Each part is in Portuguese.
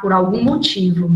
por algum motivo.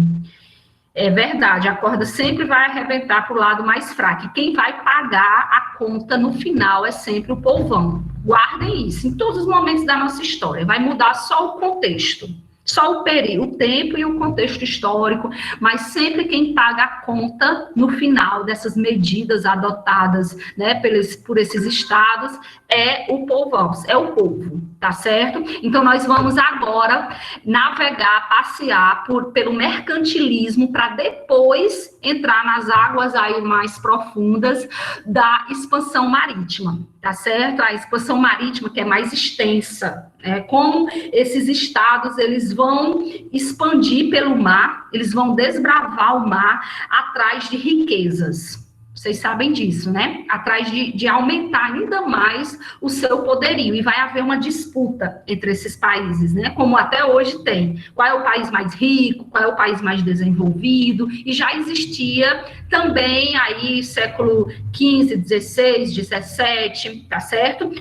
É verdade, a corda sempre vai arrebentar para o lado mais fraco. E quem vai pagar a conta no final é sempre o povão. Guardem isso, em todos os momentos da nossa história. Vai mudar só o contexto, só o período, o tempo e o contexto histórico, mas sempre quem paga a conta no final dessas medidas adotadas, né, por esses estados é o povão, é o povo, tá certo? Então, nós vamos agora navegar, passear pelo mercantilismo para depois entrar nas águas aí mais profundas da expansão marítima, tá certo? A expansão marítima que é mais extensa, como esses estados, eles vão expandir pelo mar, eles vão desbravar o mar atrás de riquezas. Vocês sabem disso, né? Atrás de aumentar ainda mais o seu poderio. E vai haver uma disputa entre esses países, né? Como até hoje tem. Qual é o país mais rico? Qual é o país mais desenvolvido? E já existia também aí século XV, XVI, XVII, tá certo?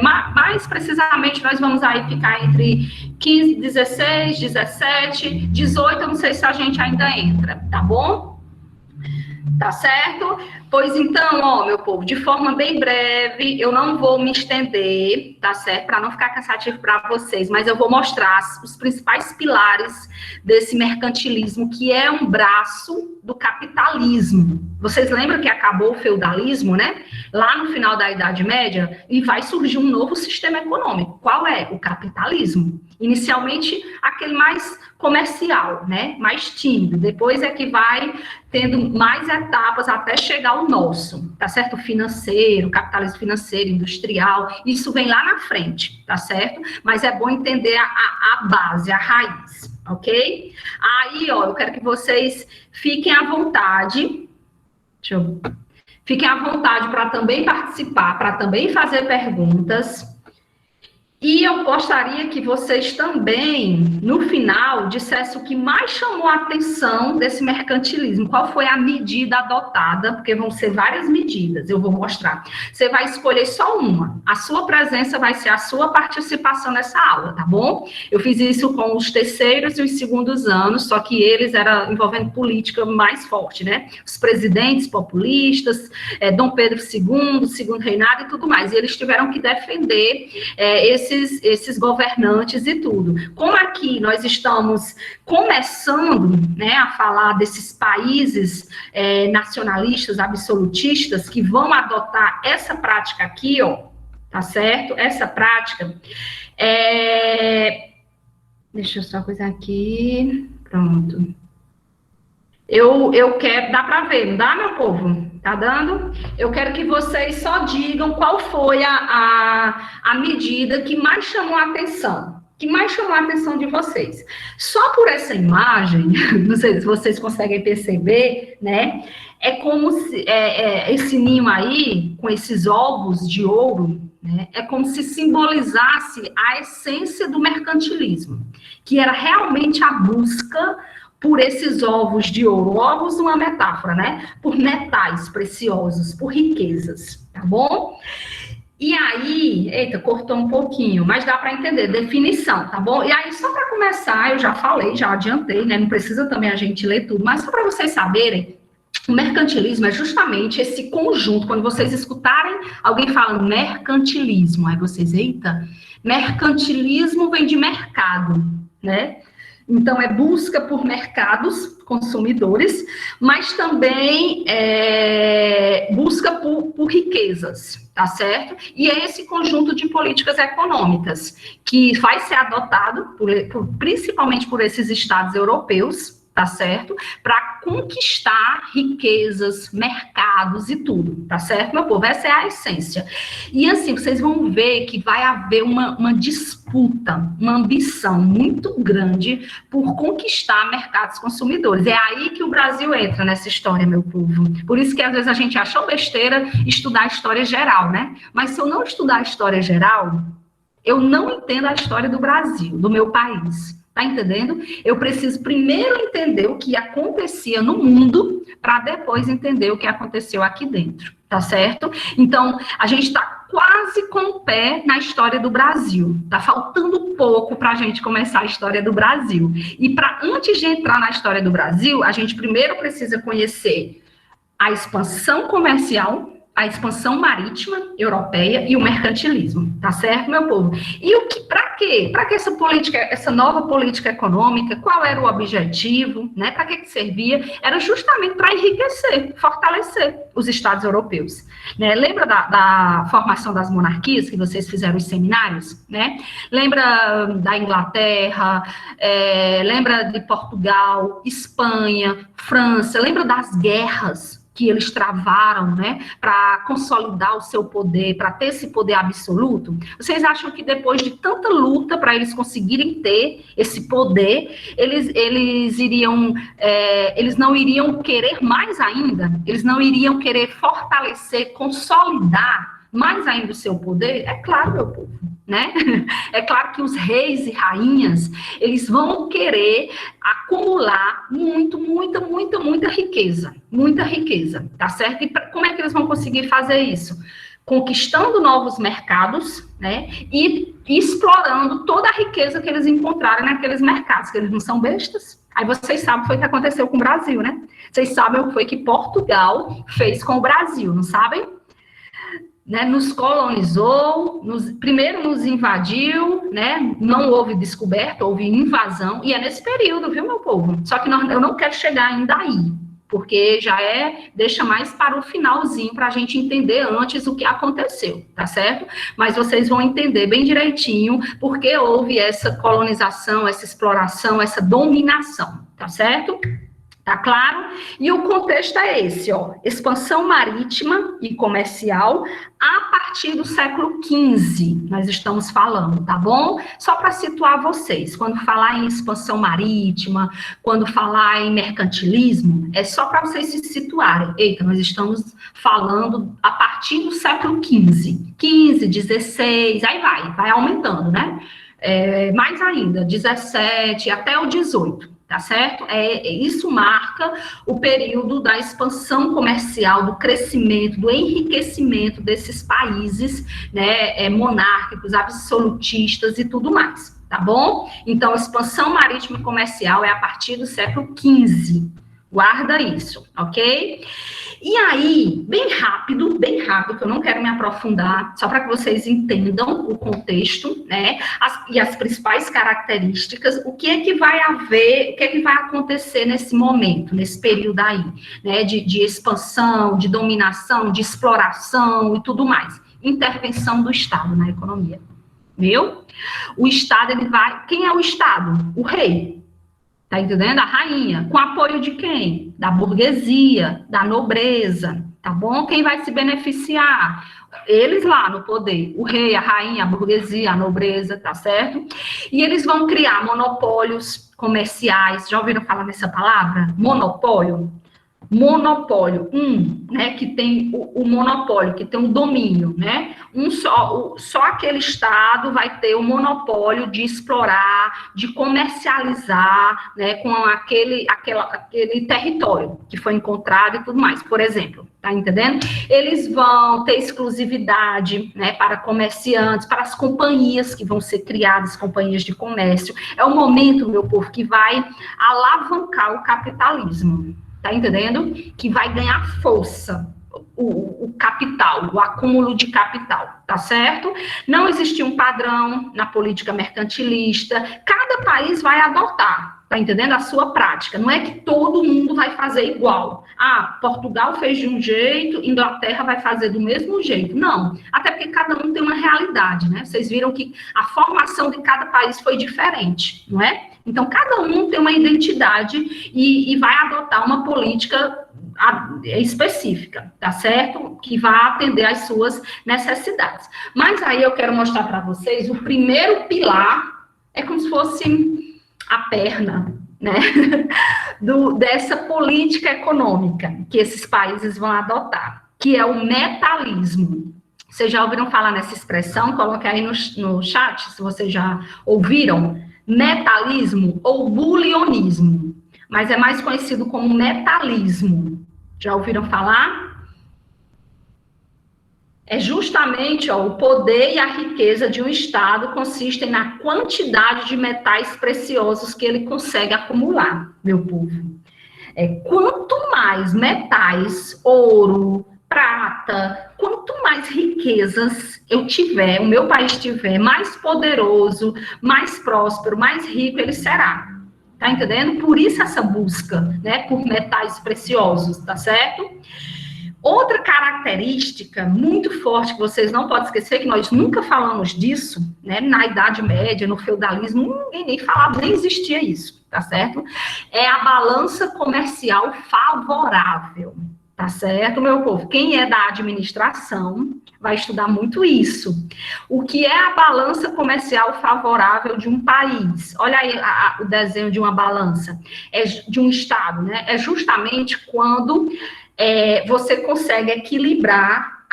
Mais precisamente, nós vamos aí ficar entre 15, 16, 17, 18, eu não sei se a gente ainda entra, tá bom? Tá certo? Pois então, ó, meu povo, de forma bem breve, eu não vou me estender, tá certo? Para não ficar cansativo para vocês, mas eu vou mostrar os principais pilares desse mercantilismo, que é um braço do capitalismo. Vocês lembram que acabou o feudalismo, né? Lá no final da Idade Média, e vai surgir um novo sistema econômico. Qual é? O capitalismo. Inicialmente, aquele mais comercial, né? Mais tímido. Depois é que vai tendo mais etapas até chegar ao nosso, tá certo? Financeiro, capitalismo financeiro, industrial, isso vem lá na frente, tá certo? Mas é bom entender a base, a raiz, ok? Aí, ó, eu quero que vocês fiquem à vontade, fiquem à vontade para também participar, para também fazer perguntas. E eu gostaria que vocês também, no final, dissessem o que mais chamou a atenção desse mercantilismo. Qual foi a medida adotada? Porque vão ser várias medidas, eu vou mostrar. Você vai escolher só uma. A sua presença vai ser a sua participação nessa aula, tá bom? Eu fiz isso com os terceiros e os segundos anos, só que eles eram envolvendo política mais forte, né? Os presidentes populistas, Dom Pedro II, segundo reinado e tudo mais. E eles tiveram que defender esses governantes e tudo. Como aqui nós estamos começando, né, a falar desses países nacionalistas, absolutistas, que vão adotar essa prática aqui, ó, tá certo? Essa prática, deixa eu só coisar aqui, pronto. Eu quero, dá para ver, não dá, meu povo? Tá dando? Eu quero que vocês só digam qual foi a medida que mais chamou a atenção. Que mais chamou a atenção de vocês. Só por essa imagem, não sei se vocês conseguem perceber, né? É como se esse ninho aí, com esses ovos de ouro, né? É como se simbolizasse a essência do mercantilismo, que era realmente a busca por esses ovos de ouro, ovos uma metáfora, né? Por metais preciosos, por riquezas, tá bom? E aí, eita, cortou um pouquinho, mas dá para entender, definição, tá bom? E aí, só para começar, eu já falei, já adiantei, né? Não precisa também a gente ler tudo, mas só para vocês saberem, o mercantilismo é justamente esse conjunto, quando vocês escutarem alguém falando mercantilismo, aí vocês, eita, mercantilismo vem de mercado, né? Então, é busca por mercados consumidores, mas também busca por riquezas, tá certo? E é esse conjunto de políticas econômicas que vai ser adotado principalmente por esses estados europeus, tá certo? Para conquistar riquezas, mercados e tudo, tá certo, meu povo? Essa é a essência. E assim, vocês vão ver que vai haver uma disputa, uma ambição muito grande por conquistar mercados consumidores. É aí que o Brasil entra nessa história, meu povo. Por isso que às vezes a gente achou besteira estudar a história geral, né? Mas se eu não estudar a história geral, eu não entendo a história do Brasil, do meu país. Tá entendendo? Eu preciso primeiro entender o que acontecia no mundo para depois entender o que aconteceu aqui dentro, tá certo? Então, a gente está quase com o pé na história do Brasil. Está faltando pouco para a gente começar a história do Brasil. E antes de entrar na história do Brasil, a gente primeiro precisa conhecer a expansão comercial, a expansão marítima europeia e o mercantilismo, tá certo, meu povo? E para quê? Para que essa política, essa nova política econômica, qual era o objetivo, né? Para que servia? Era justamente para enriquecer, fortalecer os estados europeus, né? Lembra da formação das monarquias que vocês fizeram os seminários, né? Lembra da Inglaterra, lembra de Portugal, Espanha, França, lembra das guerras que eles travaram, né, para consolidar o seu poder, para ter esse poder absoluto? Vocês acham que depois de tanta luta para eles conseguirem ter esse poder, eles não iriam querer mais ainda? Eles não iriam querer fortalecer, consolidar mais ainda o seu poder? É claro, meu povo, né? É claro que os reis e rainhas, eles vão querer acumular muita riqueza, tá certo? E como é que eles vão conseguir fazer isso? Conquistando novos mercados, né? E explorando toda a riqueza que eles encontrarem naqueles mercados, que eles não são bestas. Aí vocês sabem o que foi que aconteceu com o Brasil, né? Vocês sabem o que foi que Portugal fez com o Brasil, não sabem? Né, nos colonizou, primeiro nos invadiu, né, não houve descoberta, houve invasão, e é nesse período, viu, meu povo? Só que eu não quero chegar ainda aí, porque deixa mais para o finalzinho, para a gente entender antes o que aconteceu, tá certo? Mas vocês vão entender bem direitinho porque houve essa colonização, essa exploração, essa dominação, tá certo? Tá claro? E o contexto é esse, ó, expansão marítima e comercial a partir do século XV, nós estamos falando, tá bom? Só para situar vocês, quando falar em expansão marítima, quando falar em mercantilismo, é só para vocês se situarem. Eita, nós estamos falando a partir do século XV, 15, 16, aí vai aumentando, né? Mais ainda, 17 até o 18. Tá certo? Isso marca o período da expansão comercial, do crescimento, do enriquecimento desses países, né, monárquicos, absolutistas e tudo mais, tá bom? Então, expansão marítima e comercial é a partir do século XV. Guarda isso, ok? E aí, bem rápido, que eu não quero me aprofundar, só para que vocês entendam o contexto, né? E as principais características, o que é que vai haver, o que é que vai acontecer nesse momento, nesse período aí, né? De expansão, de dominação, de exploração e tudo mais. Intervenção do Estado na economia. Viu? O Estado, ele vai... Quem é o Estado? O rei. Tá entendendo? A rainha. Com apoio de quem? Da burguesia, da nobreza, tá bom? Quem vai se beneficiar? Eles lá no poder. O rei, a rainha, a burguesia, a nobreza, tá certo? E eles vão criar monopólios comerciais. Já ouviram falar nessa palavra? Monopólio? Monopólio, né, que tem o monopólio, que tem o domínio, né, só aquele estado vai ter o monopólio de explorar, de comercializar, né, com aquele território que foi encontrado e tudo mais, por exemplo, tá entendendo? Eles vão ter exclusividade, né, para comerciantes, para as companhias que vão ser criadas, companhias de comércio. É o momento, meu povo, que vai alavancar o capitalismo. Tá entendendo? Que vai ganhar força o capital, o acúmulo de capital, tá certo? Não existe um padrão na política mercantilista, cada país vai adotar, tá entendendo? A sua prática, não é que todo mundo vai fazer igual. Ah, Portugal fez de um jeito, Inglaterra vai fazer do mesmo jeito. Não, até porque cada um tem uma realidade, né? Vocês viram que a formação de cada país foi diferente, não é? Então, cada um tem uma identidade e vai adotar uma política específica, tá certo? Que vai atender às suas necessidades. Mas aí eu quero mostrar para vocês o primeiro pilar, é como se fosse a perna, né? Dessa política econômica que esses países vão adotar, que é o metalismo. Vocês já ouviram falar nessa expressão? Coloque aí no chat, se vocês já ouviram. Metalismo ou bulionismo, mas é mais conhecido como metalismo. Já ouviram falar? É justamente, ó, o poder e a riqueza de um Estado consistem na quantidade de metais preciosos que ele consegue acumular, meu povo. Quanto mais metais, ouro, prata, quanto mais riquezas eu tiver, o meu país tiver, mais poderoso, mais próspero, mais rico ele será. Tá entendendo? Por isso essa busca, né, por metais preciosos, tá certo? Outra característica muito forte que vocês não podem esquecer, que nós nunca falamos disso, né, na Idade Média, no feudalismo, ninguém nem falava, nem existia isso, tá certo? É a balança comercial favorável, tá certo, meu povo? Quem é da administração vai estudar muito isso. O que é a balança comercial favorável de um país? Olha aí o desenho de uma balança, de um estado, né? É justamente quando você consegue equilibrar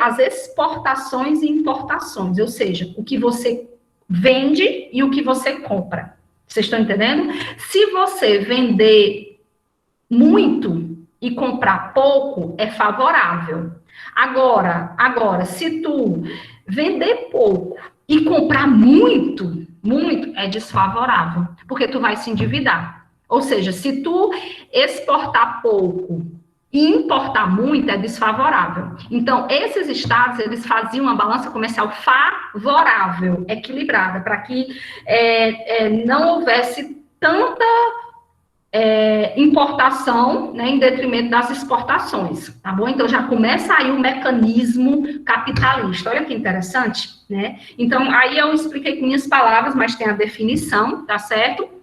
as exportações e importações, ou seja, o que você vende e o que você compra. Vocês estão entendendo? Se você vender muito e comprar pouco, é favorável. Agora, se tu vender pouco e comprar muito, é desfavorável, porque tu vai se endividar. Ou seja, se tu exportar pouco e importar muito, é desfavorável. Então, esses estados, eles faziam uma balança comercial favorável, equilibrada, para que não houvesse tanta importação, né, em detrimento das exportações, tá bom? Então, já começa aí o mecanismo capitalista. Olha que interessante, né? Então, aí eu expliquei com minhas palavras, mas tem a definição, tá certo?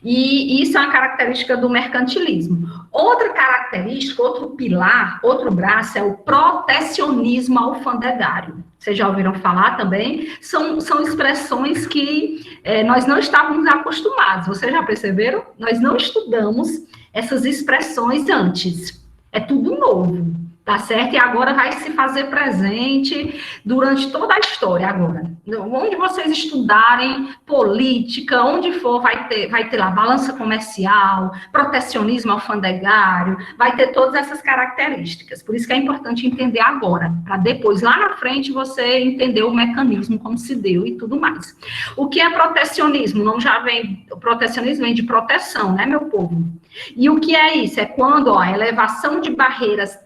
E isso é uma característica do mercantilismo. Outra característica, outro pilar, outro braço é o protecionismo alfandegário. Vocês já ouviram falar também? São expressões que nós não estávamos acostumados. Vocês já perceberam? Nós não estudamos essas expressões antes. É tudo novo, tá certo? E agora vai se fazer presente durante toda a história agora. Onde vocês estudarem política, onde for, vai ter lá balança comercial, protecionismo alfandegário, vai ter todas essas características. Por isso que é importante entender agora, para depois, lá na frente, você entender o mecanismo, como se deu e tudo mais. O que é protecionismo? Não já vem, o protecionismo vem de proteção, né, meu povo? E o que é isso? É quando a elevação de barreiras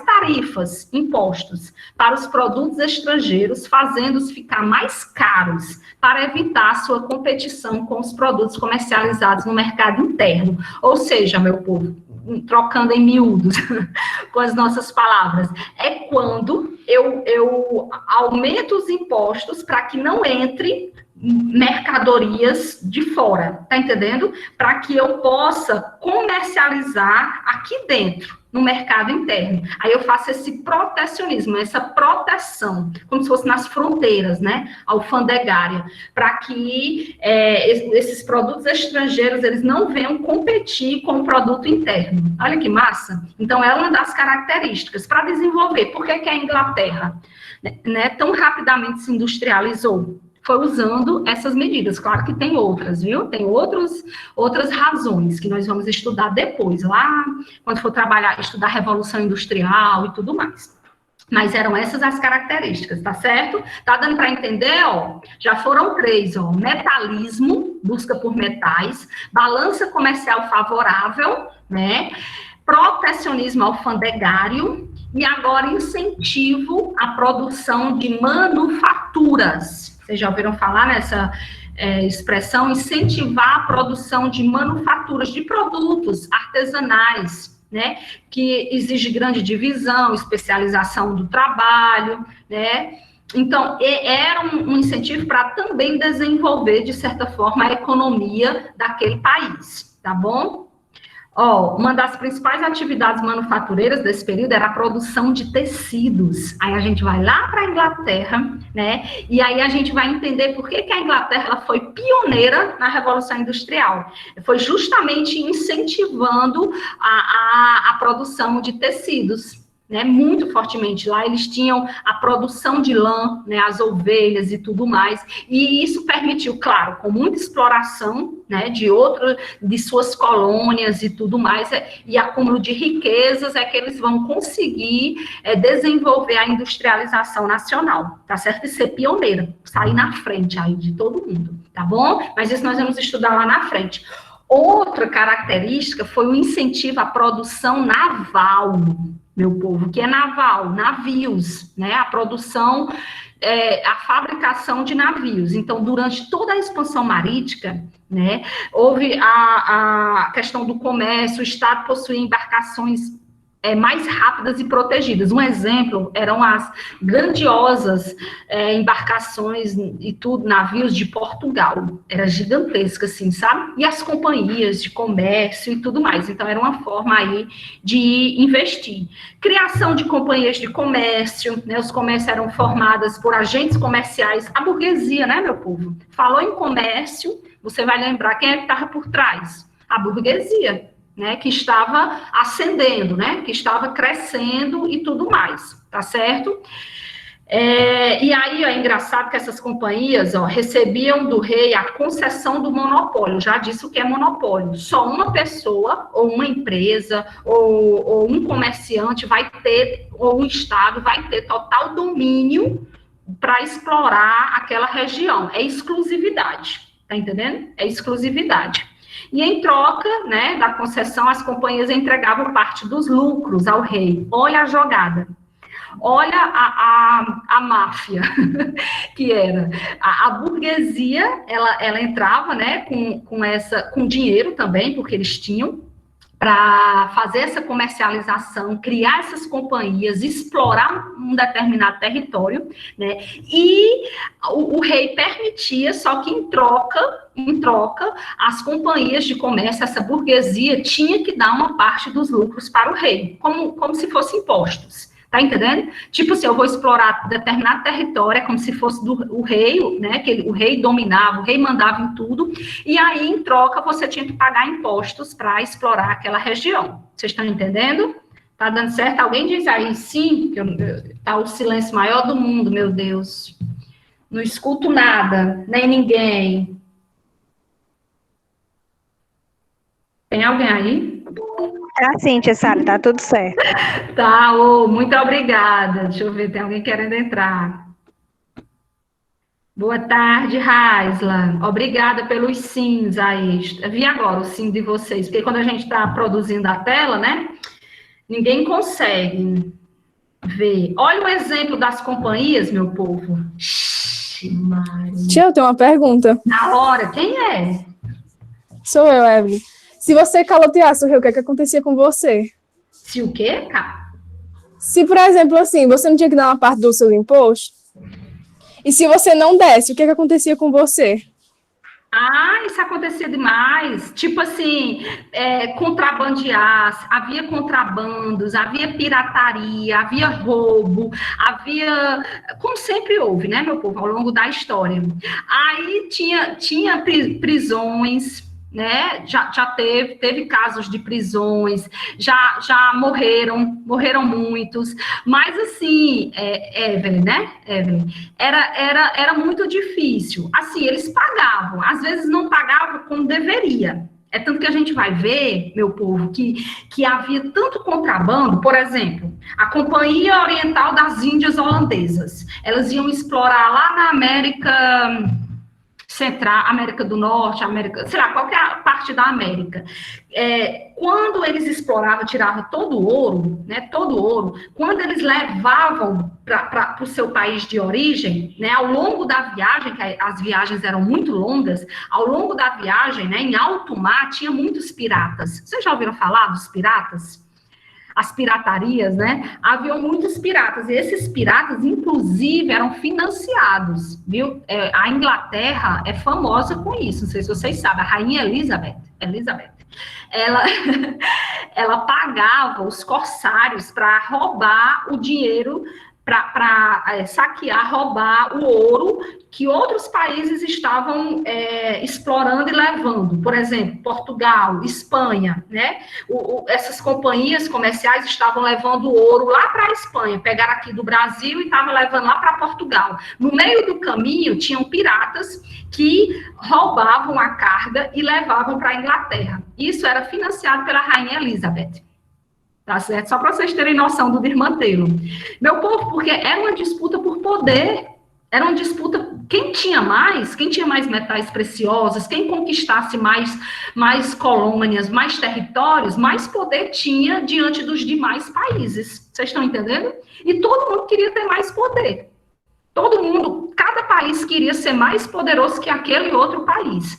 tarifas, impostos, para os produtos estrangeiros, fazendo-os ficar mais caros, para evitar sua competição com os produtos comercializados no mercado interno. Ou seja, meu povo, trocando em miúdos com as nossas palavras, é quando eu aumento os impostos para que não entre mercadorias de fora, tá entendendo? Para que eu possa comercializar aqui dentro, no mercado interno. Aí eu faço esse protecionismo, essa proteção, como se fosse nas fronteiras, né, alfandegária, para que esses produtos estrangeiros, eles não venham competir com o produto interno. Olha que massa! Então, é uma das características para desenvolver. Por que a Inglaterra, né, tão rapidamente se industrializou? Foi usando essas medidas. Claro que tem outras, viu? Tem outras razões que nós vamos estudar depois, lá quando for estudar a Revolução Industrial e tudo mais. Mas eram essas as características, tá certo? Tá dando para entender, ó? Já foram 3, ó. Metalismo, busca por metais, balança comercial favorável, né? Protecionismo alfandegário e agora incentivo à produção de manufaturas. Vocês já ouviram falar nessa expressão? Incentivar a produção de manufaturas, de produtos artesanais, né? Que exige grande divisão, especialização do trabalho, né? Então, era um incentivo para também desenvolver, de certa forma, a economia daquele país, tá bom? Uma das principais atividades manufatureiras desse período era a produção de tecidos. Aí a gente vai lá para a Inglaterra, né? E aí a gente vai entender por que a Inglaterra ela foi pioneira na Revolução Industrial. Foi justamente incentivando a produção de tecidos. né, muito fortemente. Lá eles tinham a produção de lã, né, as ovelhas e tudo mais, e isso permitiu, claro, com muita exploração, né, de suas colônias e tudo mais, e acúmulo de riquezas, é que eles vão conseguir desenvolver a industrialização nacional, tá certo? E ser pioneira, sair na frente aí de todo mundo, tá bom? Mas isso nós vamos estudar lá na frente. Outra característica foi o incentivo à produção naval, meu povo, que é naval, navios, né? A produção, a fabricação de navios. Então, durante toda a expansão marítima, né, houve a questão do comércio, o Estado possuía embarcações mais rápidas e protegidas. Um exemplo eram as grandiosas embarcações e tudo, navios de Portugal. Era gigantesca, assim, sabe? E as companhias de comércio e tudo mais. Então, era uma forma aí de investir. Criação de companhias de comércio, né? Os comércios eram formados por agentes comerciais. A burguesia, né, meu povo? Falou em comércio, você vai lembrar quem é que estava por trás? A burguesia, né, que estava ascendendo, né, que estava crescendo e tudo mais, tá certo? E aí é engraçado que essas companhias recebiam do rei a concessão do monopólio. Já disse o que é monopólio. Só uma pessoa, ou uma empresa, ou um comerciante vai ter, ou um estado vai ter total domínio para explorar aquela região. É exclusividade, tá entendendo? É exclusividade. E em troca, né, da concessão, as companhias entregavam parte dos lucros ao rei. Olha a jogada. Olha a máfia que era. A burguesia, ela entrava, né, com dinheiro também, porque eles tinham, para fazer essa comercialização, criar essas companhias, explorar um determinado território, né? E o rei permitia, só que em troca, as companhias de comércio, essa burguesia, tinha que dar uma parte dos lucros para o rei, como se fossem impostos. Tá entendendo? Tipo assim, eu vou explorar determinado território, é como se fosse o rei, né? Que o rei dominava, o rei mandava em tudo, e aí, em troca, você tinha que pagar impostos para explorar aquela região. Vocês estão entendendo? Tá dando certo? Alguém diz aí sim, que tá o silêncio maior do mundo, meu Deus. Não escuto nada, nem ninguém. Tem alguém aí? Tá sim, tia Sara, tá tudo certo. Tá, muito obrigada. Deixa eu ver, tem alguém querendo entrar. Boa tarde, Raisla. Obrigada pelos sims aí. Eu vi agora o sim de vocês, porque quando a gente está produzindo a tela, né? Ninguém consegue ver. Olha o exemplo das companhias, meu povo. Tia, eu tenho uma pergunta. Na hora, quem é? Sou eu, Evelyn. Se você caloteasse o rei, o que é que acontecia com você? Se o quê, cara? Se, por exemplo, assim, você não tinha que dar uma parte do seu imposto, e se você não desse, o que é que acontecia com você? Isso acontecia demais. Tipo assim, contrabandear, havia contrabandos, havia pirataria, havia roubo, havia, como sempre houve, né, meu povo, ao longo da história. Aí tinha prisões, né? Já teve casos de prisões, já morreram muitos, mas assim, Evelyn, né? Evelyn, era muito difícil. Assim, eles pagavam, às vezes não pagavam como deveria. É tanto que a gente vai ver, meu povo, que havia tanto contrabando, por exemplo, a Companhia Oriental das Índias Holandesas, elas iam explorar lá na América Central, América do Norte, América, sei lá, qualquer parte da América. Quando eles exploravam, tiravam todo o ouro, né, todo o ouro, quando eles levavam para o seu país de origem, né, ao longo da viagem, que as viagens eram muito longas, ao longo da viagem, né, em alto mar, tinha muitos piratas. Vocês já ouviram falar dos piratas? As piratarias, né? Haviam muitos piratas, e esses piratas, inclusive, eram financiados, viu? A Inglaterra é famosa com isso, não sei se vocês sabem, a Rainha Elizabeth, ela pagava os corsários para roubar o dinheiro para saquear, roubar o ouro que outros países estavam explorando e levando. Por exemplo, Portugal, Espanha, né? Essas companhias comerciais estavam levando ouro lá para a Espanha, pegaram aqui do Brasil e estavam levando lá para Portugal. No meio do caminho, tinham piratas que roubavam a carga e levavam para a Inglaterra. Isso era financiado pela Rainha Elizabeth. Tá certo? Só para vocês terem noção do desmantelo. Meu povo, porque era uma disputa por poder, era uma disputa, quem tinha mais metais preciosos, quem conquistasse mais colônias, mais territórios, mais poder tinha diante dos demais países. Vocês estão entendendo? E todo mundo queria ter mais poder. Todo mundo, cada país queria ser mais poderoso que aquele outro país.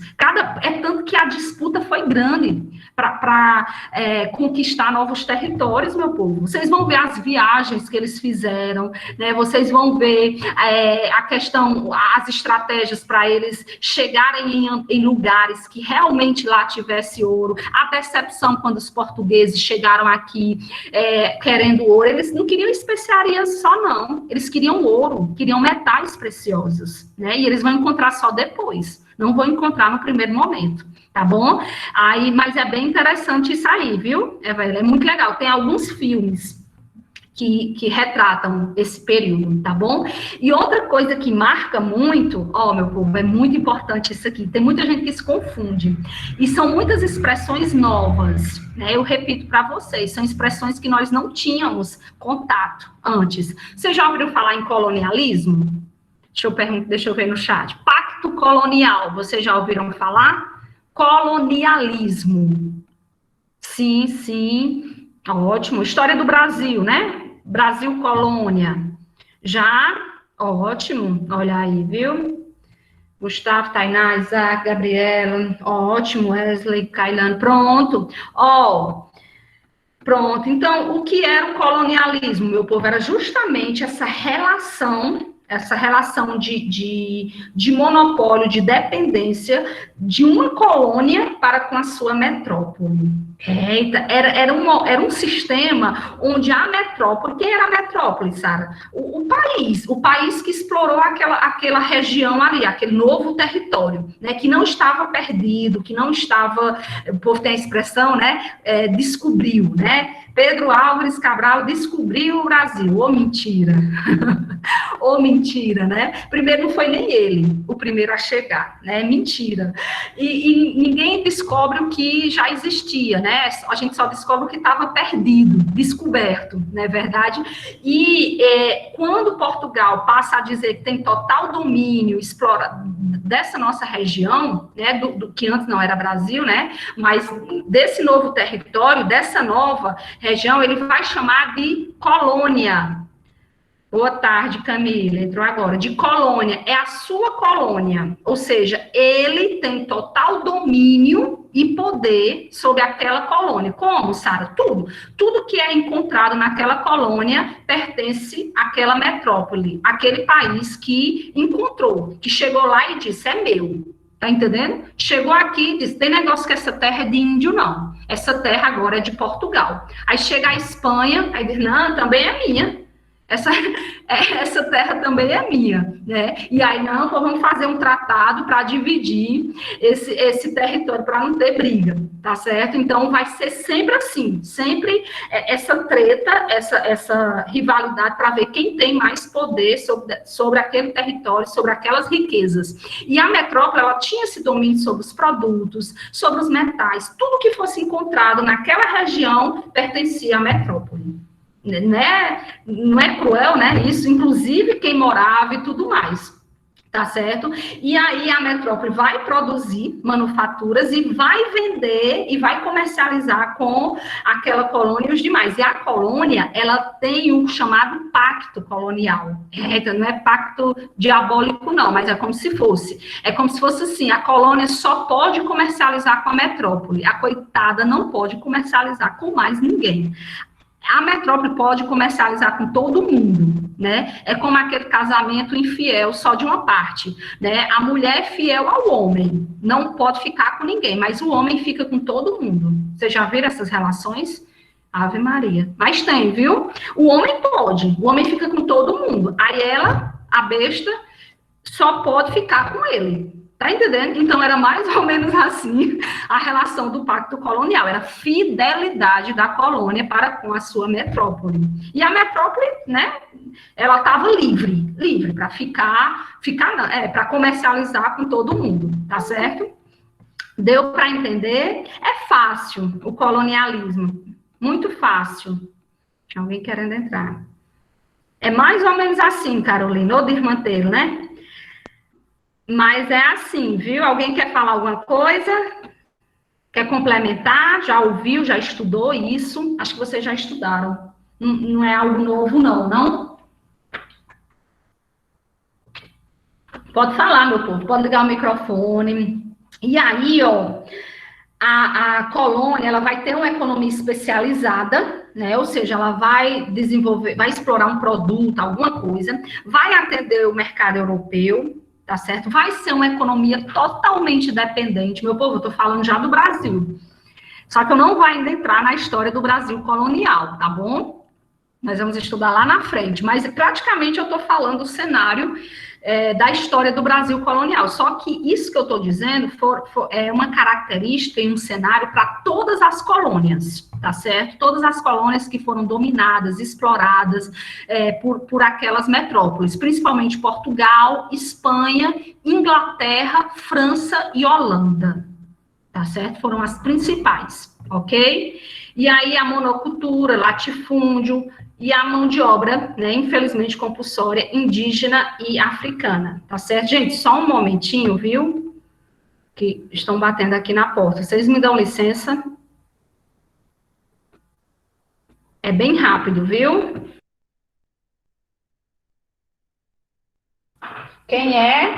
É tanto que a disputa foi grande para conquistar novos territórios, meu povo. Vocês vão ver as viagens que eles fizeram, né? Vocês vão ver a questão, as estratégias para eles chegarem em lugares que realmente lá tivesse ouro, a decepção quando os portugueses chegaram aqui querendo ouro. Eles não queriam especiarias só, não. Eles queriam ouro, queriam metais preciosos, né? E eles vão encontrar só depois. Não vão encontrar no primeiro momento. Tá bom? Mas é bem interessante isso aí, viu? É muito legal. Tem alguns filmes que retratam esse período, tá bom? E outra coisa que marca muito, meu povo, é muito importante isso aqui. Tem muita gente que se confunde. E são muitas expressões novas, né? Eu repito para vocês, são expressões que nós não contato antes. Vocês já ouviram falar em colonialismo? Deixa eu ver no chat. Pacto colonial, vocês já ouviram falar? Colonialismo. Sim, sim. Ótimo. História do Brasil, né? Brasil colônia. Já? Ótimo. Olha aí, viu? Gustavo, Tainá, Isaac, Gabriela. Ótimo. Wesley, Kailane. Pronto. Pronto. Então, o que era o colonialismo, meu povo? Era justamente essa relação de monopólio, de dependência de uma colônia para com a sua metrópole. Era um sistema onde a metrópole, quem era a metrópole, Sara? O país que explorou aquela região ali, aquele novo território, né, que não estava perdido, que não estava, o povo tem a expressão, né, descobriu, né? Pedro Álvares Cabral descobriu o Brasil. Mentira. Mentira, né? Primeiro não foi nem ele o primeiro a chegar, né? Mentira. E ninguém descobre o que já existia, né? A gente só descobre o que estava perdido, descoberto, não é verdade? E quando Portugal passa a dizer que tem total domínio dessa nossa região, né? Do que antes não era Brasil, né? Mas desse novo território, dessa nova região, ele vai chamar de colônia. Boa tarde, Camila, entrou agora. De colônia, é a sua colônia, ou seja, ele tem total domínio e poder sobre aquela colônia. Como, Sara? Tudo que é encontrado naquela colônia pertence àquela metrópole, aquele país que encontrou, que chegou lá e disse, é meu. Tá entendendo? Chegou aqui e disse, tem negócio que essa terra é de índio, não. Essa terra agora é de Portugal. Aí chega a Espanha, aí diz, não, também é minha. Essa terra também é minha, né? E aí, não, vamos fazer um tratado para dividir esse território, para não ter briga, tá certo? Então, vai ser sempre assim, sempre essa treta, essa rivalidade para ver quem tem mais poder sobre aquele território, sobre aquelas riquezas. E a metrópole, ela tinha esse domínio sobre os produtos, sobre os metais, tudo que fosse encontrado naquela região pertencia à metrópole. Né? Não é cruel, né? Isso, inclusive quem morava e tudo mais, tá certo? E aí a metrópole vai produzir manufaturas e vai vender e vai comercializar com aquela colônia e os demais. E a colônia, ela tem um chamado pacto colonial. Não é pacto diabólico, não, mas é como se fosse. É como se fosse assim, a colônia só pode comercializar com a metrópole. A coitada não pode comercializar com mais ninguém. A metrópole pode comercializar com todo mundo, né? É como aquele casamento infiel só de uma parte, né? A mulher é fiel ao homem, não pode ficar com ninguém, mas o homem fica com todo mundo. Vocês já viram essas relações? Ave Maria. Mas tem, viu? O homem pode. O homem fica com todo mundo. Aí ela, a besta, só pode ficar com ele. Tá entendendo? Então, era mais ou menos assim a relação do pacto colonial. Era fidelidade da colônia para com a sua metrópole. E a metrópole, né, ela estava livre para para comercializar com todo mundo, tá certo? Deu para entender? É fácil o colonialismo. Muito fácil. Tinha alguém querendo entrar. É mais ou menos assim, Carolina, ou Dirmanteiro, né? Mas é assim, viu? Alguém quer falar alguma coisa? Quer complementar? Já ouviu, já estudou isso? Acho que vocês já estudaram. Não é algo novo, não? Pode falar, meu povo, pode ligar o microfone. E aí, ó, a colônia, ela vai ter uma economia especializada, né? Ou seja, ela vai desenvolver, vai explorar um produto, alguma coisa, vai atender o mercado europeu, tá certo? Vai ser uma economia totalmente dependente. Meu povo, eu tô falando já do Brasil. Só que eu não vou ainda entrar na história do Brasil colonial, tá bom? Nós vamos estudar lá na frente. Mas praticamente eu tô falando do cenário da história do Brasil colonial. Só que isso que eu estou dizendo é uma característica e um cenário para todas as colônias, tá certo? Todas as colônias que foram dominadas, exploradas por aquelas metrópoles, principalmente Portugal, Espanha, Inglaterra, França e Holanda, tá certo? Foram as principais, ok? E aí a monocultura, latifúndio, e a mão de obra, né, infelizmente compulsória, indígena e africana, tá certo? Gente, só um momentinho, viu? Que estão batendo aqui na porta. Vocês me dão licença? É bem rápido, viu? Quem é?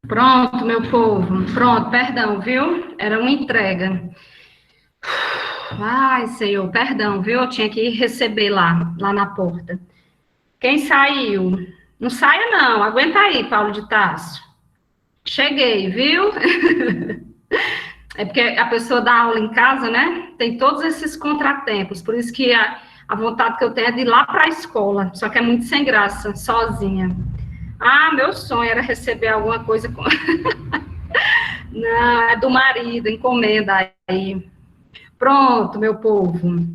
Pronto, meu povo. Pronto, perdão, viu? Era uma entrega. Ai, Senhor, perdão, viu? Eu tinha que receber lá na porta. Quem saiu? Não saia, não. Aguenta aí, Paulo de Tarso. Cheguei, viu? É porque a pessoa dá aula em casa, né? Tem todos esses contratempos. Por isso que a vontade que eu tenho é de ir lá para a escola. Só que é muito sem graça, sozinha. Ah, meu sonho era receber alguma coisa. Não, é do marido, encomenda aí. Pronto, meu povo.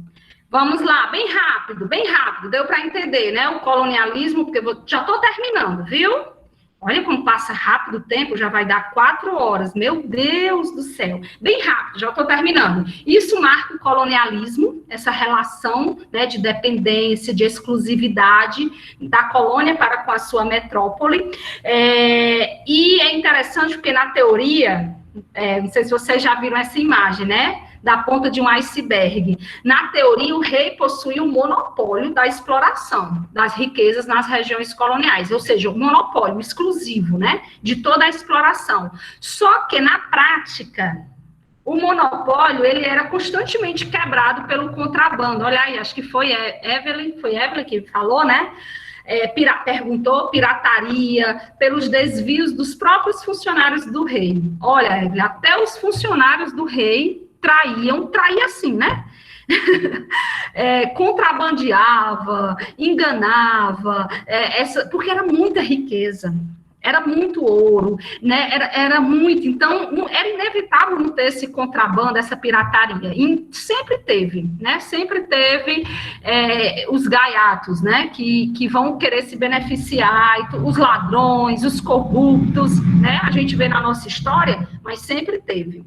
Vamos lá, bem rápido, deu para entender, né? O colonialismo, porque já estou terminando, viu? Olha como passa rápido o tempo, já vai dar 4 horas, meu Deus do céu. Bem rápido, já estou terminando. Isso marca o colonialismo, essa relação, né, de dependência, de exclusividade da colônia para com a sua metrópole. E é interessante porque na teoria, não sei se vocês já viram essa imagem, né? da ponta de um iceberg. Na teoria, o rei possuía o monopólio da exploração das riquezas nas regiões coloniais, ou seja, o monopólio exclusivo, né, de toda a exploração. Só que, na prática, o monopólio, ele era constantemente quebrado pelo contrabando. Olha aí, acho que foi Evelyn que falou, né? Perguntou, pirataria, pelos desvios dos próprios funcionários do rei. Olha, Evelyn, até os funcionários do rei traía assim, né? Contrabandeava, enganava, porque era muita riqueza. Era muito ouro, né? Era muito, então era inevitável não ter esse contrabando, essa pirataria. E sempre teve, né? Sempre teve os gaiatos, né? Que vão querer se beneficiar, os ladrões, os corruptos, né? A gente vê na nossa história, mas sempre teve,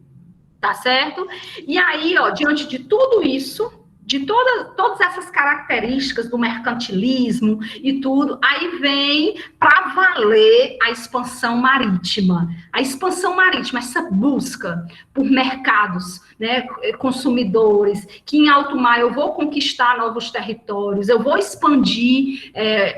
tá certo? E aí, ó, diante de tudo isso, de todas essas características do mercantilismo e tudo, aí vem para valer a expansão marítima. A expansão marítima, essa busca por mercados, né, consumidores, que em alto mar eu vou conquistar novos territórios, eu vou expandir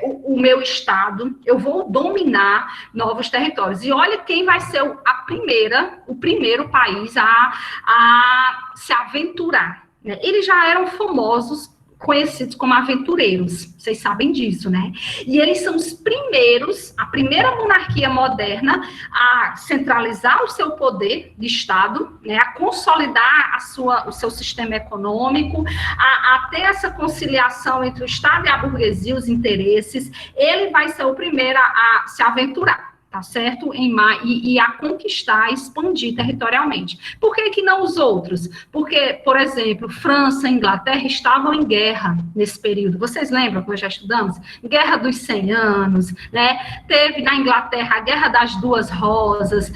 o meu estado, eu vou dominar novos territórios. E olha quem vai ser o primeiro país a se aventurar. Eles já eram famosos, conhecidos como aventureiros, vocês sabem disso, né? E eles são os primeiros, a primeira monarquia moderna a centralizar o seu poder de Estado, né? A consolidar o seu sistema econômico, a ter essa conciliação entre o Estado e a burguesia, os interesses. Ele vai ser o primeiro a se aventurar, tá certo? E a conquistar, a expandir territorialmente. Por que não os outros? Porque, por exemplo, França e Inglaterra estavam em guerra nesse período. Vocês lembram, que nós já estudamos? Guerra dos 100 anos, né? Teve na Inglaterra a Guerra das Duas Rosas,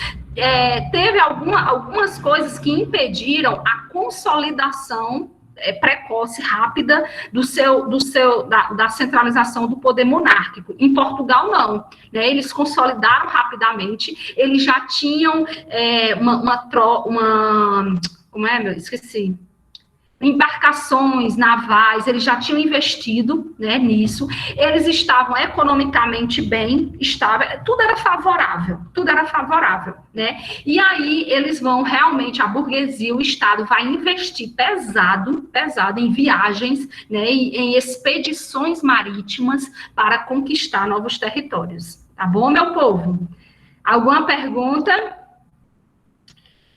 teve algumas coisas que impediram a consolidação precoce, rápida, da centralização do poder monárquico. Em Portugal, não. Né? Eles consolidaram rapidamente, eles já tinham esqueci. Embarcações navais, eles já tinham investido, né, nisso, eles estavam economicamente bem, tudo era favorável, né, e aí eles vão realmente, a burguesia, o Estado vai investir pesado em viagens, né, em expedições marítimas para conquistar novos territórios, tá bom, meu povo? Alguma pergunta?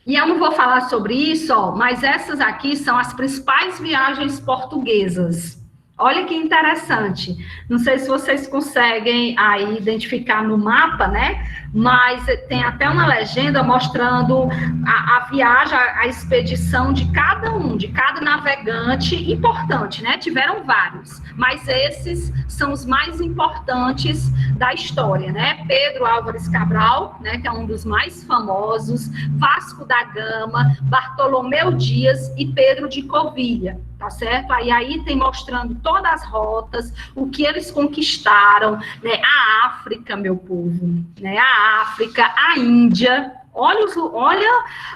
E eu não vou falar sobre isso, mas essas aqui são as principais viagens portuguesas. Olha que interessante. Não sei se vocês conseguem aí identificar no mapa, né? Mas tem até uma legenda mostrando a viagem, a expedição de cada navegante importante, né? Tiveram vários, mas esses são os mais importantes da história, né? Pedro Álvares Cabral, né? Que é um dos mais famosos, Vasco da Gama, Bartolomeu Dias e Pedro de Covilha. Tá certo? Aí tem mostrando todas as rotas, o que eles conquistaram, né? A África, meu povo, né? A África, a Índia. Olha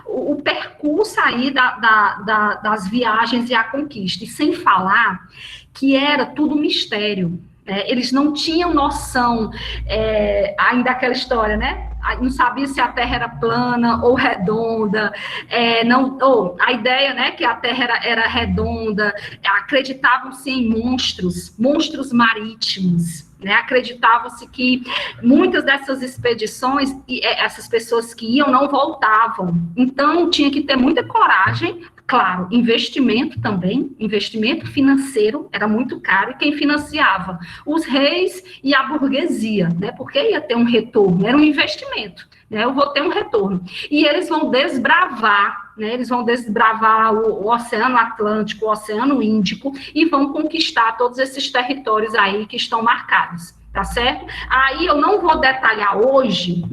o percurso aí das viagens e a conquista. E sem falar que era tudo mistério. Eles não tinham noção, ainda aquela história, né? Não sabia se a Terra era plana ou redonda, a ideia, né, que a Terra era redonda, acreditavam-se em monstros marítimos, né, acreditava-se que muitas dessas expedições, essas pessoas que iam não voltavam, então tinha que ter muita coragem. Claro, investimento também, investimento financeiro era muito caro, e quem financiava? Os reis e a burguesia, né? Porque ia ter um retorno, era um investimento, né? Eu vou ter um retorno. E eles vão desbravar, né? Eles vão desbravar o Oceano Atlântico, o Oceano Índico, e vão conquistar todos esses territórios aí que estão marcados. Tá certo? Aí eu não vou detalhar hoje,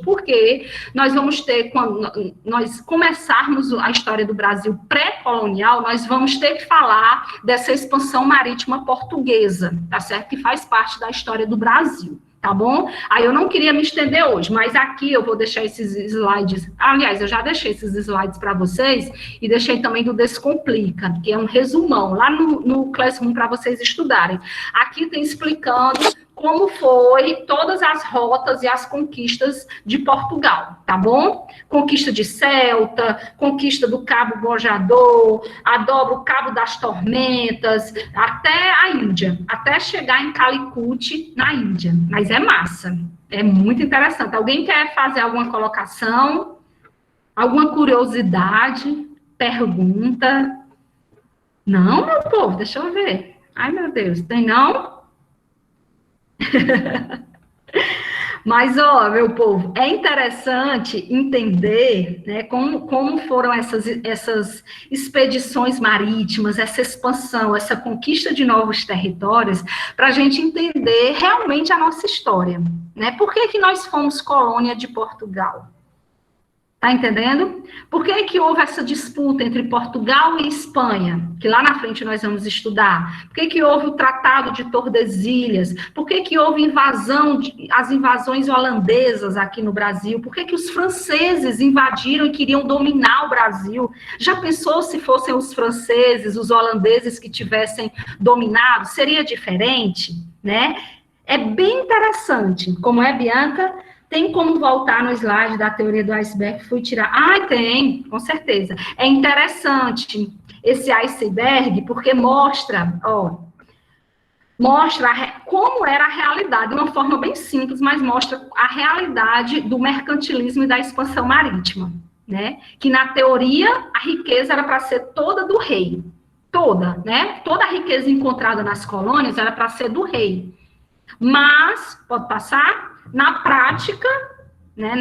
porque nós vamos ter, quando nós começarmos a história do Brasil pré-colonial, nós vamos ter que falar dessa expansão marítima portuguesa, tá certo? Que faz parte da história do Brasil, tá bom? Aí eu não queria me estender hoje, mas aqui eu vou deixar esses slides. Aliás, eu já deixei esses slides para vocês e deixei também do Descomplica, que é um resumão lá no Classroom para vocês estudarem. Aqui tem explicando como foi todas as rotas e as conquistas de Portugal, tá bom? Conquista de Ceuta, conquista do Cabo Bojador, a dobra o Cabo das Tormentas, até a Índia, até chegar em Calicut, na Índia. Mas é massa, é muito interessante. Alguém quer fazer alguma colocação? Alguma curiosidade? Pergunta? Não, meu povo, deixa eu ver. Ai, meu Deus, tem não? Mas, ó, meu povo, é interessante entender, né, como foram essas expedições marítimas, essa expansão, essa conquista de novos territórios, para a gente entender realmente a nossa história, né? Por que nós fomos colônia de Portugal? Tá entendendo? Por que houve essa disputa entre Portugal e Espanha, que lá na frente nós vamos estudar? Por que houve o Tratado de Tordesilhas? Por que houve as invasões holandesas aqui no Brasil? Por que os franceses invadiram e queriam dominar o Brasil? Já pensou se fossem os franceses, os holandeses que tivessem dominado? Seria diferente, né? É bem interessante. Como é, Bianca? Tem como voltar no slide da teoria do iceberg? Fui tirar. Ah, tem, com certeza. É interessante esse iceberg, porque mostra como era a realidade, de uma forma bem simples, mas mostra a realidade do mercantilismo e da expansão marítima, né? Que na teoria a riqueza era para ser toda do rei, toda, né? Toda a riqueza encontrada nas colônias era para ser do rei. Mas, pode passar? Na prática, né,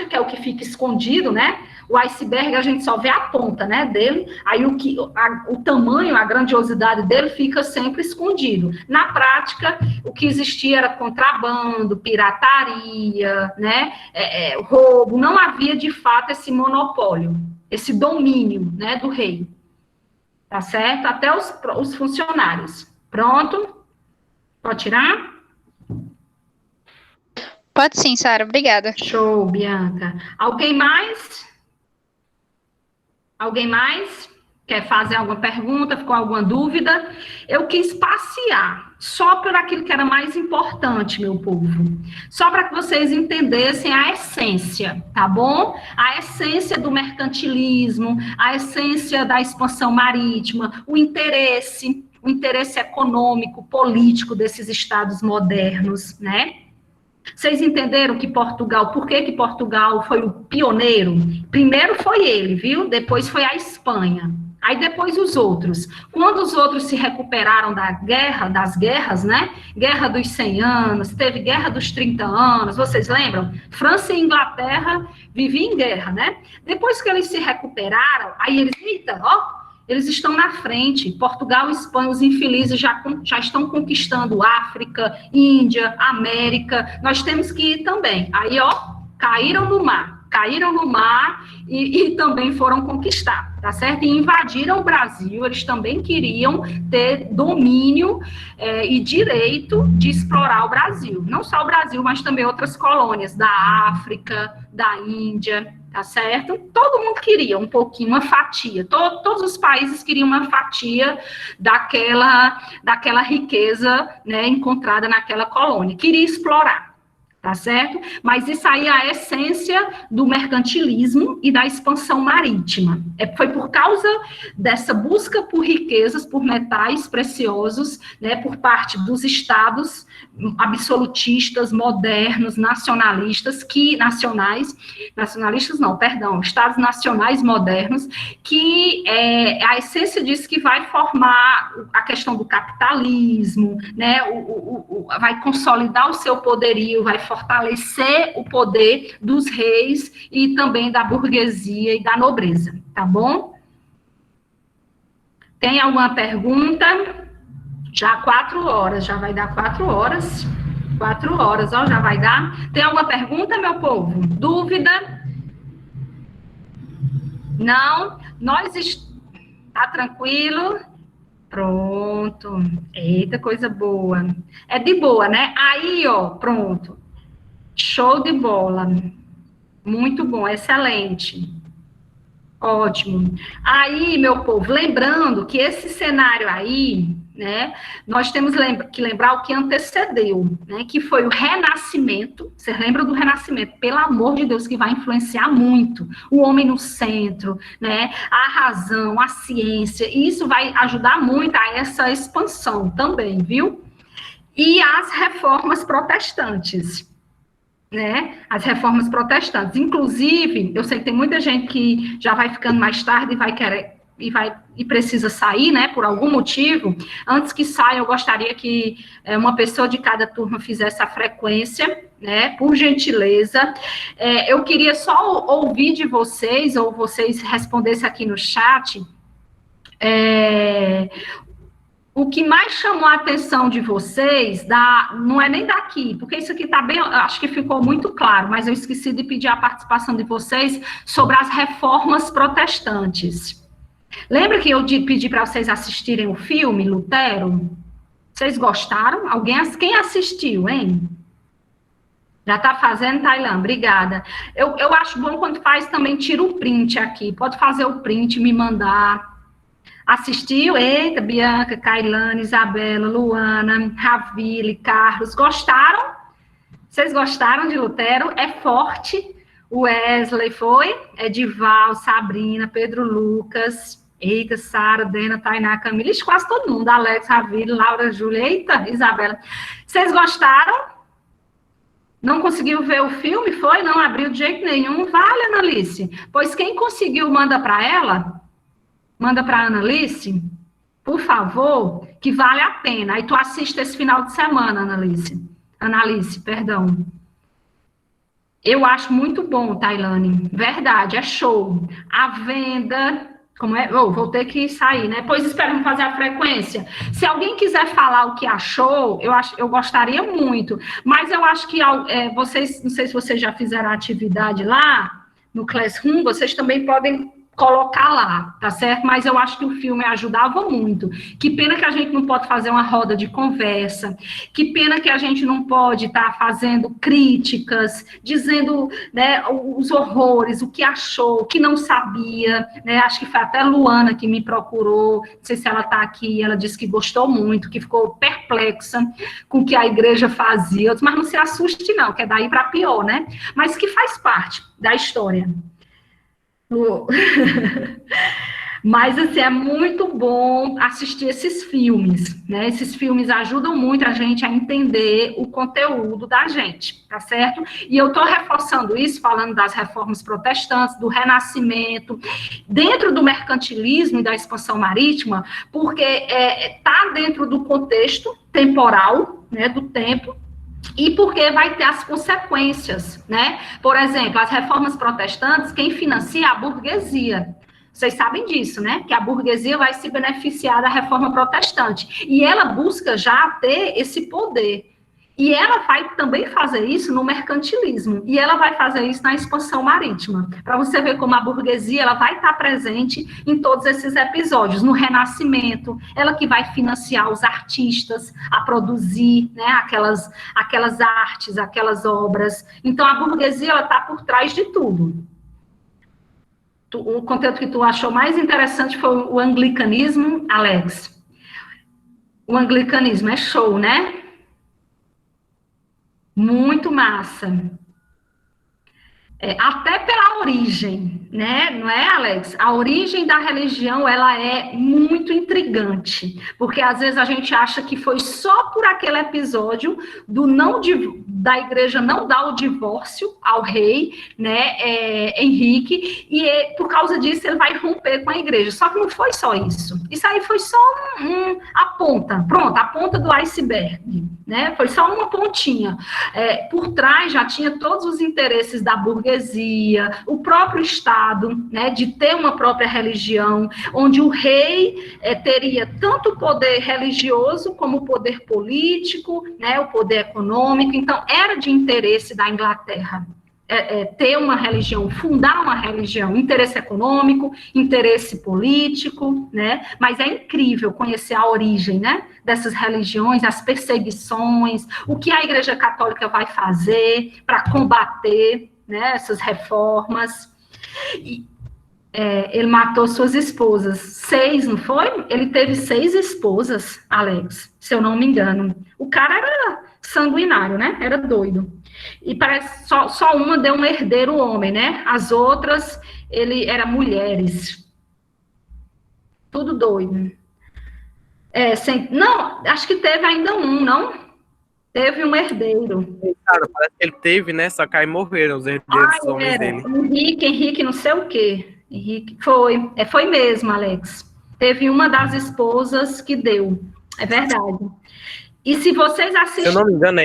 que é o que fica escondido, né, o iceberg a gente só vê a ponta, né, dele, aí o tamanho, a grandiosidade dele fica sempre escondido. Na prática, o que existia era contrabando, pirataria, né, roubo, não havia de fato esse monopólio, esse domínio, né, do rei, tá certo? Até os funcionários. Pronto? Pode tirar? Pode sim, Sara, obrigada. Show, Bianca. Alguém mais? Alguém mais? Quer fazer alguma pergunta? Ficou alguma dúvida? Eu quis passear só por aquilo que era mais importante, meu povo. Só para que vocês entendessem a essência, tá bom? A essência do mercantilismo, a essência da expansão marítima, o interesse econômico, político desses estados modernos, né? Vocês entenderam que Portugal, por que Portugal foi o pioneiro? Primeiro foi ele, viu? Depois foi a Espanha. Aí depois os outros. Quando os outros se recuperaram das guerras, né? Guerra dos 100 anos, teve Guerra dos 30 anos, vocês lembram? França e Inglaterra viviam em guerra, né? Depois que eles se recuperaram, aí eles, eita, ó, eles estão na frente. Portugal e Espanha, os infelizes já estão conquistando África, Índia, América. Nós temos que ir também. Aí, ó, caíram no mar e também foram conquistar, tá certo? E invadiram o Brasil. Eles também queriam ter domínio e direito de explorar o Brasil. Não só o Brasil, mas também outras colônias da África, da Índia, tá certo? Todo mundo queria um pouquinho, uma fatia. Todos os países queriam uma fatia daquela riqueza, né, encontrada naquela colônia. Queria explorar, tá certo? Mas isso aí é a essência do mercantilismo e da expansão marítima. Foi por causa dessa busca por riquezas, por metais preciosos, né, por parte dos estados absolutistas, modernos, estados nacionais modernos, que a essência disso que vai formar a questão do capitalismo, né, vai consolidar o seu poderio, vai fortalecer o poder dos reis e também da burguesia e da nobreza, tá bom? Tem alguma pergunta? Já 4 horas, já vai dar 4 horas. 4 horas, ó, já vai dar. Tem alguma pergunta, meu povo? Dúvida? Não? Tá tranquilo? Pronto. Eita, coisa boa. É de boa, né? Aí, ó, pronto. Show de bola. Muito bom, excelente. Ótimo. Aí, meu povo, lembrando que esse cenário aí, né, nós temos que lembrar o que antecedeu, né, que foi o Renascimento. Vocês lembram do Renascimento? Pelo amor de Deus, que vai influenciar muito. O homem no centro, né, a razão, a ciência, e isso vai ajudar muito a essa expansão também, viu? E as reformas protestantes. Né, as reformas protestantes. Inclusive, eu sei que tem muita gente que já vai ficando mais tarde e vai querer e precisa sair, né, por algum motivo. Antes que saia, eu gostaria que uma pessoa de cada turma fizesse a frequência, né, por gentileza. Eu queria só ouvir de vocês, ou vocês respondessem aqui no chat, o que mais chamou a atenção de vocês, não é nem daqui, porque isso aqui está bem, acho que ficou muito claro, mas eu esqueci de pedir a participação de vocês sobre as reformas protestantes. Lembra que eu pedi para vocês assistirem o filme Lutero? Vocês gostaram? Quem assistiu, hein? Já está fazendo, Tailã? Obrigada. Eu acho bom quando faz também, tira o print aqui, pode fazer o print, me mandar. Assistiu? Eita, Bianca, Kailane, Isabela, Luana, Ravile, Carlos, gostaram? Vocês gostaram de Lutero? É forte. Wesley foi? Edival, Sabrina, Pedro Lucas, eita, Sara, Dena, Tainá, Camila, quase todo mundo, Alex, Ravile, Laura, Júlia, eita, Isabela. Vocês gostaram? Não conseguiu ver o filme? Foi? Não abriu de jeito nenhum? Vale, Analice. Pois quem conseguiu, manda para ela. Manda para a Analice, por favor, que vale a pena. Aí tu assiste esse final de semana, Analice, perdão. Eu acho muito bom, Tailane. Verdade, é show. A venda, como é? Vou ter que sair, né? Pois esperamos fazer a frequência. Se alguém quiser falar o que achou, eu gostaria muito. Mas eu acho que vocês, não sei se vocês já fizeram a atividade lá no Classroom, vocês também podem colocar lá, tá certo? Mas eu acho que o filme ajudava muito. Que pena que a gente não pode fazer uma roda de conversa, que pena que a gente não pode estar fazendo críticas, dizendo, né, os horrores, o que achou, o que não sabia, né? Acho que foi até a Luana que me procurou, não sei se ela está aqui, ela disse que gostou muito, que ficou perplexa com o que a igreja fazia. Eu disse, mas não se assuste não, que é daí para pior, né? Mas que faz parte da história. Mas, assim, é muito bom assistir esses filmes, né? Esses filmes ajudam muito a gente a entender o conteúdo da gente, tá certo? E eu estou reforçando isso, falando das reformas protestantes, do Renascimento, dentro do mercantilismo e da expansão marítima, porque está dentro do contexto temporal, né, do tempo, e porque vai ter as consequências, né? Por exemplo, as reformas protestantes, quem financia é a burguesia. Vocês sabem disso, né? Que a burguesia vai se beneficiar da reforma protestante. E ela busca já ter esse poder. E ela vai também fazer isso no mercantilismo. E ela vai fazer isso na expansão marítima. Para você ver como a burguesia ela vai estar presente em todos esses episódios. No Renascimento, ela que vai financiar os artistas a produzir, né, aquelas artes, aquelas obras. Então, a burguesia ela está por trás de tudo. O conteúdo que tu achou mais interessante foi o anglicanismo, Alex. O anglicanismo é show, né? Muito massa. Até pela origem, né? Não é, Alex? A origem da religião, ela é muito intrigante, porque às vezes a gente acha que foi só por aquele episódio da igreja não dar o divórcio ao rei, né, Henrique, e por causa disso ele vai romper com a igreja. Só que não foi só isso. Isso aí foi só a ponta, pronto, a ponta do iceberg, né? Foi só uma pontinha. Por trás já tinha todos os interesses da burguesia, o próprio Estado, né, de ter uma própria religião, onde o rei teria tanto o poder religioso como o poder político, né, o poder econômico. Então, era de interesse da Inglaterra, ter uma religião, fundar uma religião, interesse econômico, interesse político, né? Mas é incrível conhecer a origem, né, dessas religiões, as perseguições, o que a Igreja Católica vai fazer para combater, né, essas reformas. Ele matou suas esposas, 6, não foi? Ele teve 6 esposas, Alex, se eu não me engano. O cara era sanguinário, né? Era doido. E parece só uma deu um herdeiro homem, né? As outras, ele era mulheres. Tudo doido. Não, acho que teve ainda um, não? Teve um herdeiro. Cara, parece que ele teve, né? Só que aí morreram os herdeiros homens dele. Henrique, não sei o quê. Henrique, foi mesmo, Alex. Teve uma das esposas que deu. É verdade. E se vocês assistirem... Se eu não me engano,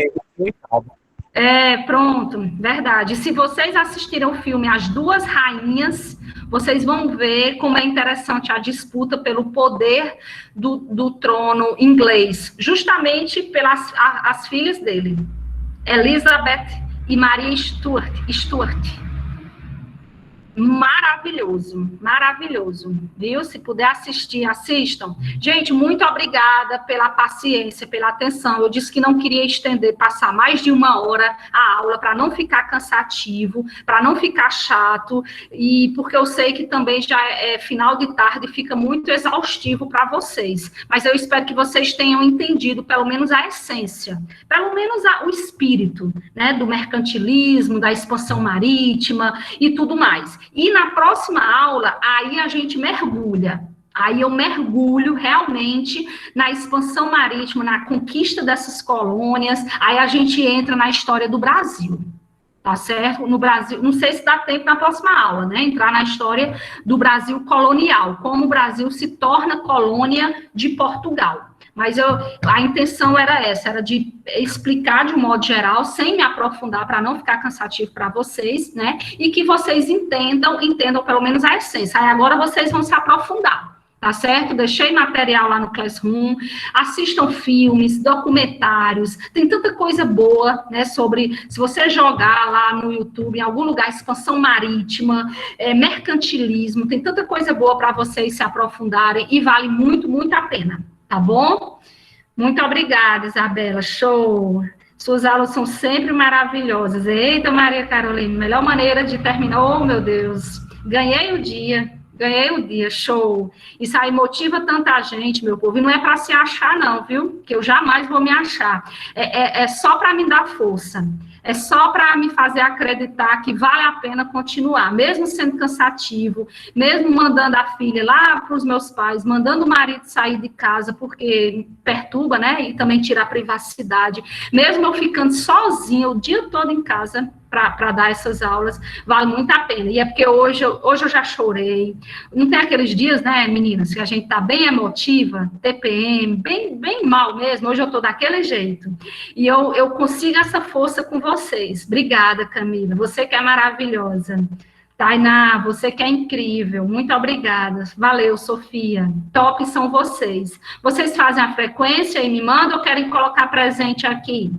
pronto, verdade. Se vocês assistirem o filme As Duas Rainhas, vocês vão ver como é interessante a disputa pelo poder do trono inglês, justamente pelas as filhas dele, Elizabeth e Maria Stuart. Maravilhoso, maravilhoso, viu? Se puder assistir, assistam. Gente, muito obrigada pela paciência, pela atenção. Eu disse que não queria estender, passar mais de 1 hora a aula, para não ficar cansativo, para não ficar chato, e porque eu sei que também já é final de tarde e fica muito exaustivo para vocês. Mas eu espero que vocês tenham entendido, pelo menos a essência, pelo menos o espírito, né, do mercantilismo, da expansão marítima e tudo mais. E na próxima aula, aí a gente mergulha. Aí eu mergulho realmente na expansão marítima, na conquista dessas colônias. Aí a gente entra na história do Brasil, tá certo? No Brasil, não sei se dá tempo na próxima aula, né? Entrar na história do Brasil colonial, como o Brasil se torna colônia de Portugal. Mas a intenção era essa, era de explicar de um modo geral, sem me aprofundar, para não ficar cansativo para vocês, né? E que vocês entendam pelo menos a essência. Aí agora vocês vão se aprofundar, tá certo? Deixei material lá no Classroom, assistam filmes, documentários, tem tanta coisa boa, né, sobre, se você jogar lá no YouTube, em algum lugar, expansão marítima, mercantilismo, tem tanta coisa boa para vocês se aprofundarem e vale muito, muito a pena. Tá bom? Muito obrigada, Isabela. Show! Suas aulas são sempre maravilhosas. Eita, Maria Carolina, melhor maneira de terminar. Oh, meu Deus! Ganhei o dia, show! Isso aí motiva tanta gente, meu povo. E não é para se achar, não, viu? Que eu jamais vou me achar. É só para me dar força. É só para me fazer acreditar que vale a pena continuar, mesmo sendo cansativo, mesmo mandando a filha lá para os meus pais, mandando o marido sair de casa porque perturba, né, e também tira a privacidade, mesmo eu ficando sozinha o dia todo em casa para dar essas aulas, vale muito a pena. E é porque hoje eu já chorei. Não tem aqueles dias, né, meninas, que a gente tá bem emotiva, TPM, bem mal mesmo. Hoje eu tô daquele jeito. E eu consigo essa força com vocês. Obrigada, Camila. Você que é maravilhosa. Tainá, você que é incrível. Muito obrigada. Valeu, Sofia. Top são vocês. Vocês fazem a frequência e me mandam ou querem colocar presente aqui?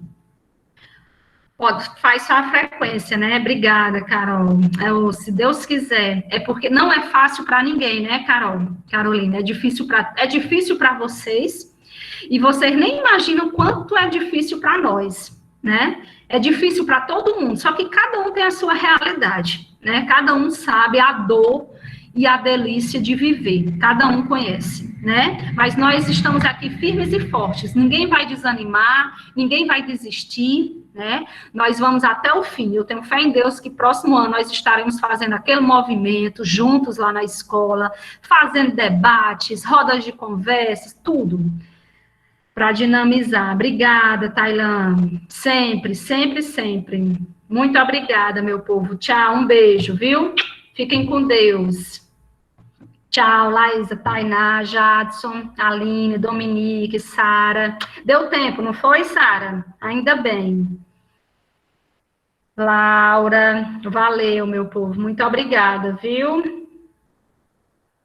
Faz só a frequência, né? Obrigada, Carol. Se Deus quiser. É porque não é fácil para ninguém, né, Carolina? É difícil para vocês, e vocês nem imaginam quanto é difícil para nós, né? É difícil para todo mundo, só que cada um tem a sua realidade, né? Cada um sabe a dor e a delícia de viver. Cada um conhece, né? Mas nós estamos aqui firmes e fortes. Ninguém vai desanimar, ninguém vai desistir, né? Nós vamos até o fim. Eu tenho fé em Deus que próximo ano nós estaremos fazendo aquele movimento juntos lá na escola, fazendo debates, rodas de conversas, tudo para dinamizar. Obrigada, Tailã. Sempre, sempre, sempre. Muito obrigada, meu povo. Tchau, um beijo, viu? Fiquem com Deus. Tchau, Laísa, Tainá, Jadson, Aline, Dominique, Sara. Deu tempo, não foi, Sara? Ainda bem. Laura, valeu, meu povo. Muito obrigada, viu?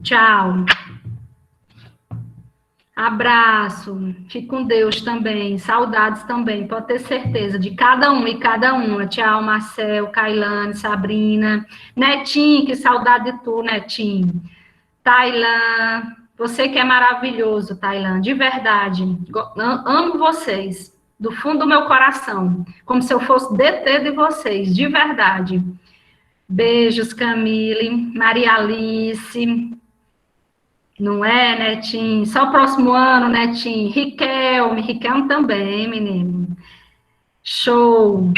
Tchau. Abraço. Fique com Deus também. Saudades também. Pode ter certeza de cada um e cada uma. Tchau, Marcel, Kailane, Sabrina. Netinho, que saudade de tu, Netinho. Tailan, você que é maravilhoso, Tailan. De verdade. Amo vocês. Do fundo do meu coração. Como se eu fosse DT de vocês. De verdade. Beijos, Camille. Maria Alice. Não é, Netinho? Só o próximo ano, Netinho. Riquelme também, menino. Show.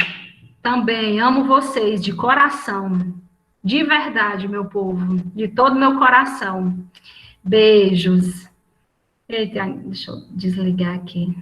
Também amo vocês de coração. De verdade, meu povo. De todo meu coração. Beijos. Eita, deixa eu desligar aqui.